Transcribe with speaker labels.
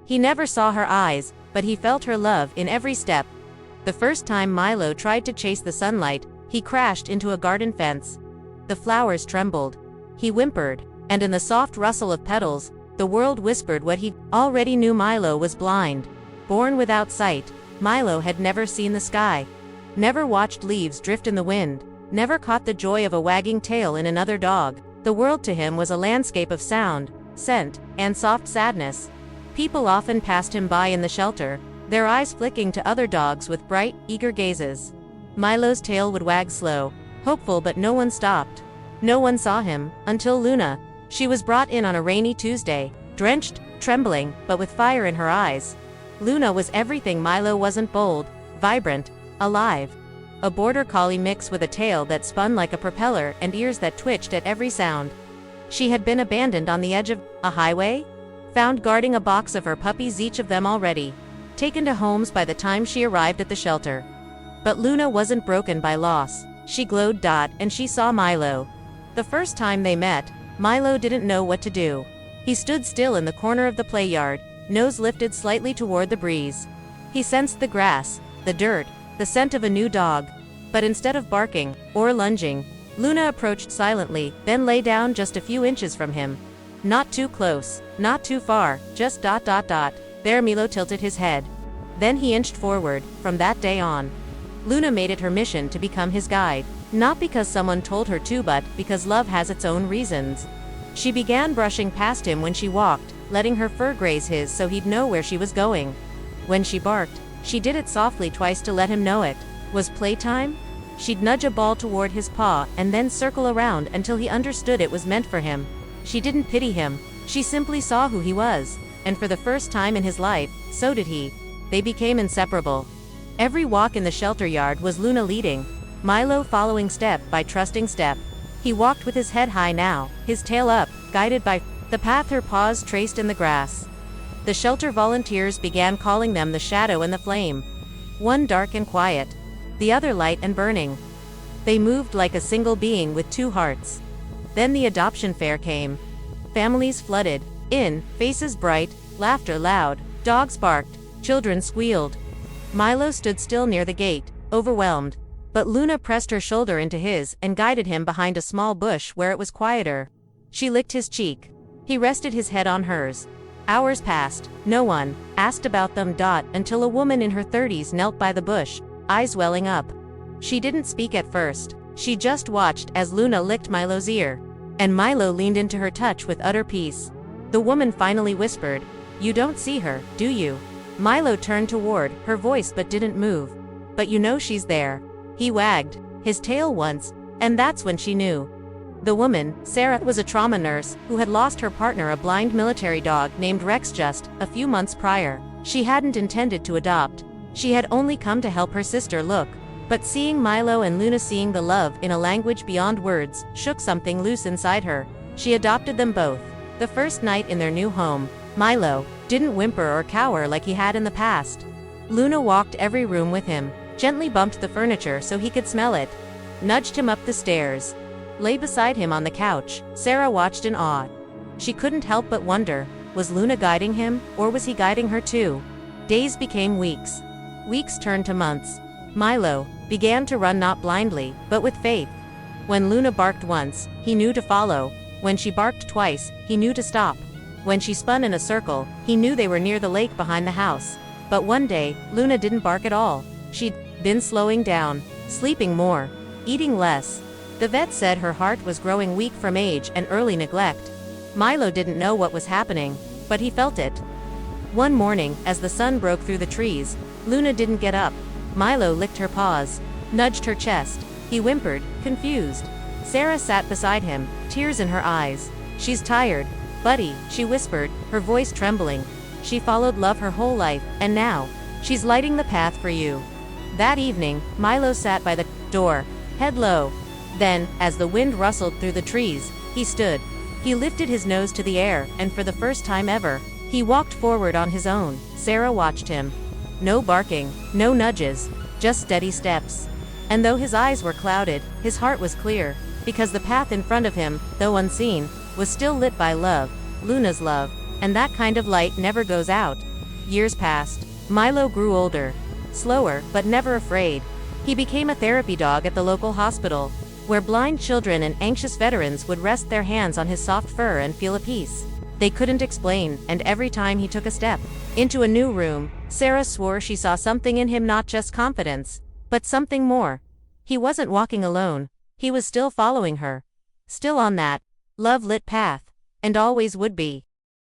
Speaker 1: He never saw her eyes, but he felt her love in every step. The first time Milo tried to chase the sunlight, he crashed into a garden fence. The flowers trembled. He whimpered, and in the soft rustle of petals, the world whispered what he already knew: Milo was blind. Born without sight, Milo had never seen the sky, never watched leaves drift in the wind, never caught the joy of a wagging tail in another dog. The world to him was a landscape of sound, scent, and soft sadness. People often passed him by in the shelter, their eyes flicking to other dogs with bright, eager gazes. Milo's tail would wag slow, hopeful, but no one stopped. No one saw him, until Luna. She was brought in on a rainy Tuesday, drenched, trembling, but with fire in her eyes. Luna was everything Milo wasn't: bold, vibrant, alive. A border collie mix with a tail that spun like a propeller and ears that twitched at every sound. She had been abandoned on the edge of a highway, found guarding a box of her puppies, each of them already taken to homes by the time she arrived at the shelter. But Luna wasn't broken by loss. She glowed, and she saw Milo. The first time they met, Milo didn't know what to do. He stood still in the corner of the play yard, nose lifted slightly toward the breeze. He sensed the grass, the dirt, the scent of a new dog. But instead of barking or lunging, Luna approached silently, then lay down just a few inches from him. Not too close, not too far, just ... There Milo tilted his head. Then he inched forward. From that day on, Luna made it her mission to become his guide, not because someone told her to, but because love has its own reasons. She began brushing past him when she walked, letting her fur graze his so he'd know where she was going. When she barked, she did it softly twice to let him know it was playtime. She'd nudge a ball toward his paw and then circle around until he understood it was meant for him. She didn't pity him, she simply saw who he was, and for the first time in his life, so did he. They became inseparable. Every walk in the shelter yard was Luna leading, Milo following step by trusting step. He walked with his head high now, his tail up, guided by the path her paws traced in the grass. The shelter volunteers began calling them the shadow and the flame. One dark and quiet, the other light and burning. They moved like a single being with two hearts. Then the adoption fair came. Families flooded in, faces bright, laughter loud, dogs barked, children squealed. Milo stood still near the gate, overwhelmed, but Luna pressed her shoulder into his and guided him behind a small bush where it was quieter. She licked his cheek. He rested his head on hers. Hours passed. No one asked about them. Until a woman in her 30s knelt by the bush, eyes welling up. She didn't speak at first. She just watched as Luna licked Milo's ear, and Milo leaned into her touch with utter peace. The woman finally whispered, "You don't see her, do you?" Milo turned toward her voice but didn't move. "But you know she's there." He wagged his tail once, and that's when she knew. The woman, Sarah, was a trauma nurse who had lost her partner, a blind military dog named Rex, just a few months prior. She hadn't intended to adopt. She had only come to help her sister look. But seeing Milo and Luna, seeing the love in a language beyond words, shook something loose inside her. She adopted them both. The first night in their new home, Milo didn't whimper or cower like he had in the past. Luna walked every room with him, gently bumped the furniture so he could smell it, nudged him up the stairs, lay beside him on the couch. Sarah watched in awe. She couldn't help but wonder, was Luna guiding him, or was he guiding her too? Days became weeks. Weeks turned to months. Milo began to run, not blindly, but with faith. When Luna barked once, he knew to follow. When she barked twice, he knew to stop. When she spun in a circle, he knew they were near the lake behind the house. But one day, Luna didn't bark at all. She'd been slowing down, sleeping more, eating less. The vet said her heart was growing weak from age and early neglect. Milo didn't know what was happening, but he felt it. One morning, as the sun broke through the trees, Luna didn't get up. Milo licked her paws, nudged her chest. He whimpered, confused. Sarah sat beside him, tears in her eyes. "She's tired, buddy," she whispered, her voice trembling. "She followed love her whole life, and now, she's lighting the path for you." That evening, Milo sat by the door, head low. Then, as the wind rustled through the trees, he stood. He lifted his nose to the air, and for the first time ever, he walked forward on his own. Sarah watched him. No barking, no nudges, just steady steps. And though his eyes were clouded, his heart was clear, because the path in front of him, though unseen, was still lit by love, Luna's love, and that kind of light never goes out. Years passed. Milo grew older. Slower, but never afraid. He became a therapy dog at the local hospital, where blind children and anxious veterans would rest their hands on his soft fur and feel a peace they couldn't explain, and every time he took a step into a new room, Sarah swore she saw something in him, not just confidence, but something more. He wasn't walking alone, he was still following her. Still on that love-lit path, and always would be.